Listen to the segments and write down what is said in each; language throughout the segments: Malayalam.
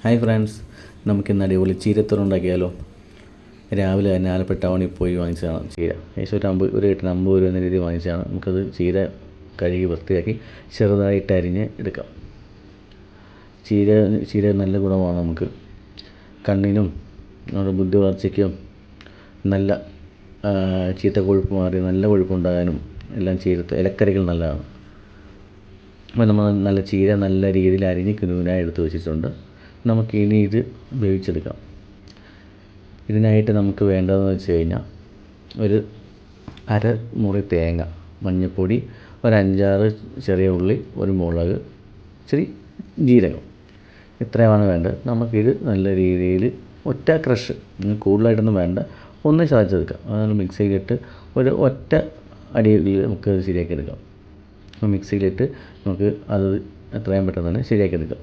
ഹായ് ഫ്രണ്ട്സ്, നമുക്കിന്ന് അടിപൊളി ചീരത്തോരൻ ഉണ്ടാക്കിയാലോ. രാവിലെ തന്നെ ആലപ്പുഴ ടൗണിൽ പോയി വാങ്ങിച്ചതാണ് ചീര. ഏകദേശം ഒരു കെട്ടിന് 50 രൂപ എന്ന രീതിയിൽ വാങ്ങിച്ചതാണ്. നമുക്കത് ചീര കഴുകി വൃത്തിയാക്കി ചെറുതായിട്ട് അരിഞ്ഞ് എടുക്കാം. ചീര നല്ല ഗുണമാണ്. നമുക്ക് കണ്ണിനും നമ്മുടെ ബുദ്ധി വളർച്ചയ്ക്കും നല്ല ചീത്ത കൊഴുപ്പ് മാറി നല്ല കൊഴുപ്പുണ്ടാകാനും എല്ലാം ഇലക്കറികൾ നല്ലതാണ്. അപ്പോൾ നമ്മൾ നല്ല ചീര നല്ല രീതിയിൽ അരിഞ്ഞ് കുനുകുനായി എടുത്ത് വെച്ചിട്ടുണ്ട്. നമുക്കിനി ഇത് വേവിച്ചെടുക്കാം. ഇതിനായിട്ട് നമുക്ക് വേണ്ടതെന്ന് വെച്ച് കഴിഞ്ഞാൽ ഒരു അര മുറി തേങ്ങ, മഞ്ഞൾപ്പൊടി, ഒരു 5-6 ചെറിയ ഉള്ളി, ഒരു മുളക്, ഇച്ചിരി ജീരകം, ഇത്രയുമാണ് വേണ്ടത്. നമുക്കിത് നല്ല രീതിയിൽ ഒറ്റ ക്രഷ്, കൂടുതലായിട്ടൊന്നും വേണ്ട, ഒന്ന് ചതച്ചെടുക്കാം. അത് മിക്സിയിലിട്ട് ഒരു ഒറ്റ അടിയിൽ നമുക്ക് ശരിയാക്കി എടുക്കാം. മിക്സിയിലിട്ട് നമുക്ക് അത് എത്രയും പെട്ടെന്ന് തന്നെ ശരിയാക്കി എടുക്കാം.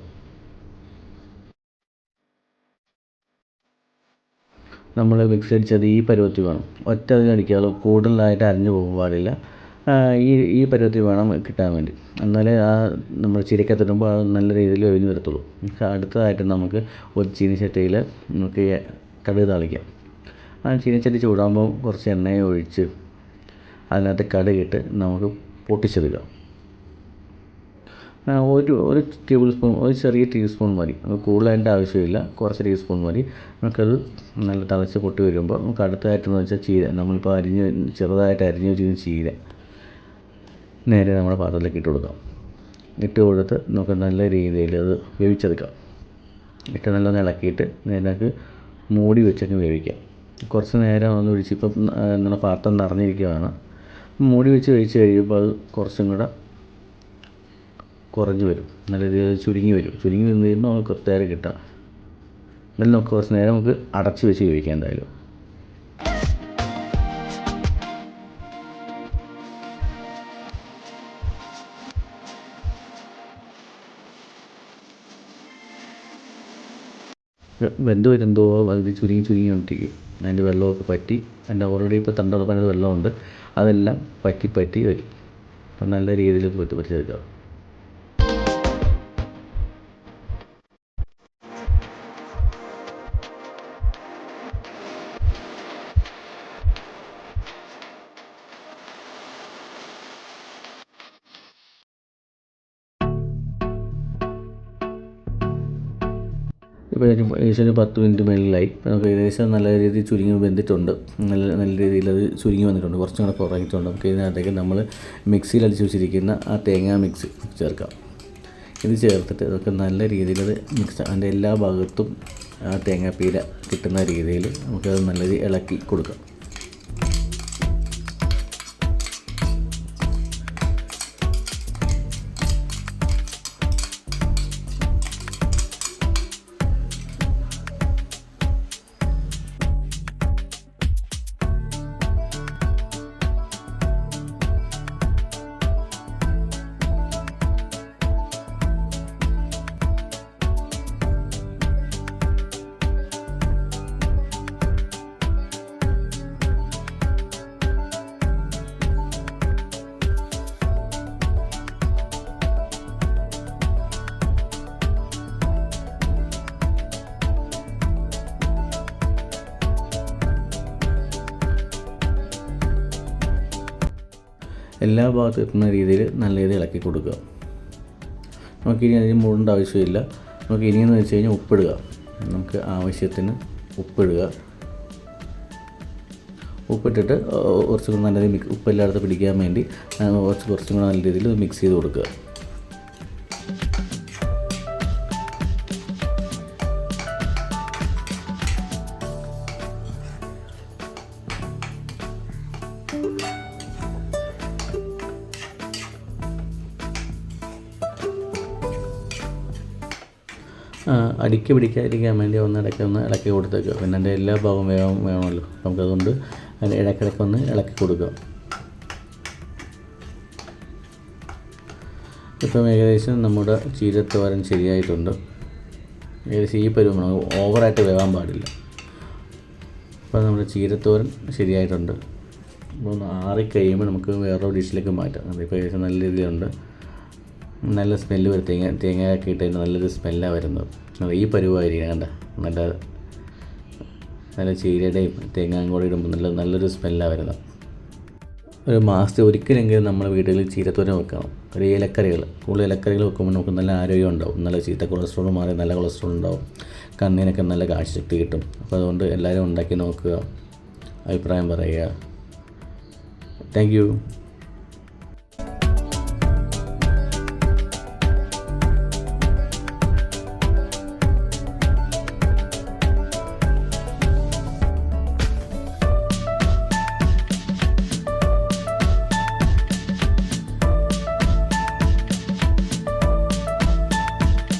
നമ്മൾ മിക്സി അടിച്ചത് ഈ പരുവത്തിൽ വേണം. ഒറ്റ അടിക്കാതെ കൂടുതലായിട്ട് അരിഞ്ഞു പോകാൻ പാടില്ല. ഈ പരുവത്തിൽ വേണം കിട്ടാൻ വേണ്ടി. എന്നാലേ നമ്മൾ ചീരക്കകത്തിടുമ്പോൾ അത് നല്ല രീതിയിൽ ഒഴിഞ്ഞു വരത്തുള്ളൂ. അടുത്തതായിട്ട് നമുക്ക് ഒരു ചീനച്ചട്ടിയിൽ നമുക്ക് കടുക് താളിക്കാം. ആ ചീനച്ചട്ടി ചൂടാകുമ്പോൾ കുറച്ച് എണ്ണ ഒഴിച്ച് അതിനകത്ത് കടുകിട്ട് നമുക്ക് പൊട്ടിച്ചെടുക്കാം. ഒരു ടേബിൾ സ്പൂൺ, ഒരു ചെറിയ ടീസ്പൂൺ മതി. നമുക്ക് കൂടുതലായിട്ട് ആവശ്യമില്ല, കുറച്ച് ടീസ്പൂൺ മതി. നമുക്കത് നല്ല തിളച്ച് പൊട്ടി വരുമ്പോൾ നമുക്ക് അടുത്തതായിട്ടെന്ന് വെച്ചാൽ നമ്മളിപ്പോൾ ചെറുതായിട്ട് അരിഞ്ഞ് വെച്ചിരുന്ന ചീര നേരെ നമ്മുടെ പാത്രത്തിലേക്ക് ഇട്ട് കൊടുത്ത് നമുക്ക് നല്ല രീതിയിൽ അത് വേവിച്ചെടുക്കാം. നല്ലോണം ഇളക്കിയിട്ട് നേരെ മൂടി വെച്ചൊക്കെ വേവിക്കാം. കുറച്ച് നേരം ഒന്ന് ഒഴിച്ച്, ഇപ്പം നമ്മുടെ പാത്രം നിറഞ്ഞിരിക്കുകയാണ്. മൂടി വെച്ച് വേവിച്ച് കഴിയുമ്പോൾ അത് കുറച്ചും കൂടെ കുറഞ്ഞു വരും, നല്ല രീതിയിൽ ചുരുങ്ങി വന്ന് കഴിയുമ്പോൾ നമുക്ക് കൃത്യമായിട്ട് കിട്ടാം. എന്നാലും നമുക്ക് കുറച്ച് നേരം നമുക്ക് അടച്ച് വെച്ച് വേവിക്കാം. എന്തായാലും വെന്ത് വരുമ്പോൾ അത് ചുരുങ്ങി ഒട്ടിക്കും. അതിൻ്റെ വെള്ളമൊക്കെ പറ്റി, അതിൻ്റെ ഓൾറെഡി ഇപ്പോൾ തണ്ടുറപ്പാനത് വെള്ളമുണ്ട്, അതെല്ലാം പറ്റി വരും. അപ്പം നല്ല രീതിയിൽ പൊരിച്ചെടുക്കുക. ഇപ്പോൾ ഏകദേശം ഒരു 10 മിനിറ്റ് മേളിലായി. നമുക്ക് ഏകദേശം നല്ല രീതിയിൽ ചുരുങ്ങി വെന്തിട്ടുണ്ട്. നല്ല രീതിയിൽ അത് ചുരുങ്ങി വന്നിട്ടുണ്ട്, കുറച്ചും കൂടെ കുറഞ്ഞിട്ടുണ്ട്. നമുക്ക് ഇതിനകത്തേക്ക് നമ്മൾ മിക്സിയിൽ അടിച്ച് വെച്ചിരിക്കുന്ന ആ തേങ്ങാ മിക്സ് ചേർക്കാം. ഇത് ചേർത്തിട്ട് അതൊക്കെ നല്ല രീതിയിൽ അത് അതിൻ്റെ എല്ലാ ഭാഗത്തും ആ തേങ്ങാപ്പീര കിട്ടുന്ന രീതിയിൽ നമുക്കത് നല്ല രീതിയിൽ ഇളക്കി കൊടുക്കാം. എല്ലാ ഭാഗത്തും എത്തുന്ന രീതിയിൽ നല്ല രീതിയിൽ ഇളക്കി കൊടുക്കുക. നമുക്കിനി അതിന് മൂടേണ്ട ആവശ്യമില്ല. നമുക്ക് ഇനിയെന്ന് വെച്ച് കഴിഞ്ഞാൽ ഉപ്പിടുക. നമുക്ക് ആവശ്യത്തിന് ഉപ്പിടുക. ഉപ്പിട്ടിട്ട് കുറച്ചും കൂടെ നല്ല രീതിയിൽ ഉപ്പെല്ലായിടത്ത് പിടിക്കാൻ വേണ്ടി കുറച്ചും കൂടെ നല്ല രീതിയിൽ മിക്സ് ചെയ്ത് കൊടുക്കുക. അടിക്ക് പിടിക്കാതിരിക്കാൻ വേണ്ടി ഒന്ന് ഇളക്കി കൊടുത്തേക്കുക. പിന്നെ അതിൻ്റെ എല്ലാ ഭാഗവും വേണമല്ലോ. നമുക്കതുകൊണ്ട് അതിൻ്റെ ഇടയ്ക്കിടയ്ക്കൊന്ന് ഇളക്കി കൊടുക്കുക. ഇപ്പം ഏകദേശം നമ്മുടെ ചീരത്തോരൻ ശരിയായിട്ടുണ്ട്. ഏകദേശം ഈ പരുവമാണ്, ഓവറായിട്ട് വേവാൻ പാടില്ല. അപ്പോൾ നമ്മുടെ ചീരത്തോരൻ ശരിയായിട്ടുണ്ട്. അപ്പോൾ ഒന്ന് ആറിക്കഴിയുമ്പോൾ നമുക്ക് വേറൊരു ഡിഷിലേക്ക് മാറ്റാം. ഇപ്പോൾ ഏകദേശം നല്ല രീതിയിലുണ്ട്. നല്ല സ്മെല്ല് വരും. തേങ്ങയൊക്കെ ഇട്ട് നല്ലൊരു സ്മെല്ലാണ് വരുന്നത്. ഈ പരുവായിരിക്കണം കണ്ട, നല്ല ചീരയുടെയും തേങ്ങയും കൂടി ഇടുമ്പോൾ നല്ലൊരു സ്മെല്ലാണ് വരുന്നത്. ഒരു മാസത്തിൽ ഒരിക്കലെങ്കിലും നമ്മുടെ വീട്ടിൽ ചീരത്തോരൻ വെക്കണം. ഒരു കൂടുതൽ ഇലക്കറികൾ വെക്കുമ്പോൾ നമുക്ക് നല്ല ആരോഗ്യം ഉണ്ടാവും. നല്ല ചീത്ത കൊളസ്ട്രോൾ മാറി നല്ല കൊളസ്ട്രോൾ ഉണ്ടാവും. കണ്ണിനൊക്കെ നല്ല കാഴ്ചശക്തി കിട്ടും. അപ്പോൾ അതുകൊണ്ട് എല്ലാവരും ഉണ്ടാക്കി നോക്കുക, അഭിപ്രായം പറയുക. Thank you.